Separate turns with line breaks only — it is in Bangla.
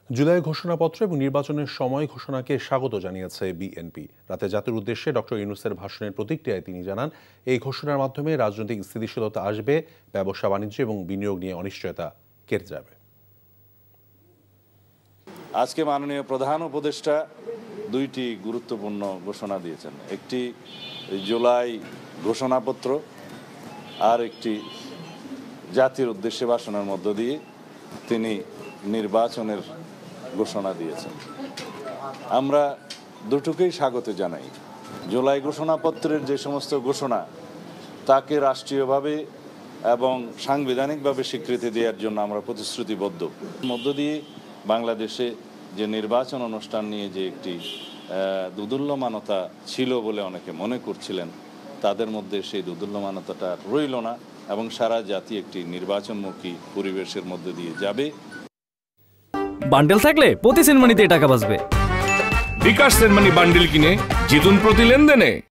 জুলাই ঘোষণাপত্র এবং নির্বাচনের সময় ঘোষণাকে স্বাগত জানিয়েছে বিএনপি। রাতে জাতির উদ্দেশ্যে ডক্টর ইউনূসের ভাষণের প্রতিক্রিয়ায় তিনি জানান, এই ঘোষণার মাধ্যমে রাজনৈতিক স্থিতিশীলতা আসবে, ব্যবসা বাণিজ্য এবং বিনিয়োগ নিয়ে অনিশ্চয়তা কেটে যাবে।
আজকে মাননীয় প্রধান উপদেষ্টা দুইটি গুরুত্বপূর্ণ ঘোষণা দিয়েছেন, একটি জুলাই ঘোষণাপত্র আর একটি জাতির উদ্দেশ্যে ভাষণের মধ্য দিয়ে তিনি নির্বাচনের ঘোষণা দিয়েছেন। আমরা দুটোকেই স্বাগত জানাই। জুলাই ঘোষণাপত্রের যে সমস্ত ঘোষণা তাকে রাষ্ট্রীয়ভাবে এবং সাংবিধানিকভাবে স্বীকৃতি দেওয়ার জন্য আমরা প্রতিশ্রুতিবদ্ধ। মধ্য দিয়ে বাংলাদেশে যে নির্বাচন অনুষ্ঠান নিয়ে যে একটি দোদুল্যমানতা ছিল বলে অনেকে মনে করছিলেন, তাদের মধ্যে সেই দোদুল্যমানতাটা রইল না এবং সারা জাতি একটি নির্বাচনমুখী পরিবেশের মধ্যে দিয়ে যাবে।
বান্ডেল থাকলে প্রতি সেনমানিতে টাকা বাঁচবে।
বিকাশ সেনমানি বান্ডেল কিনে জিতুন প্রতি লেনদেনে।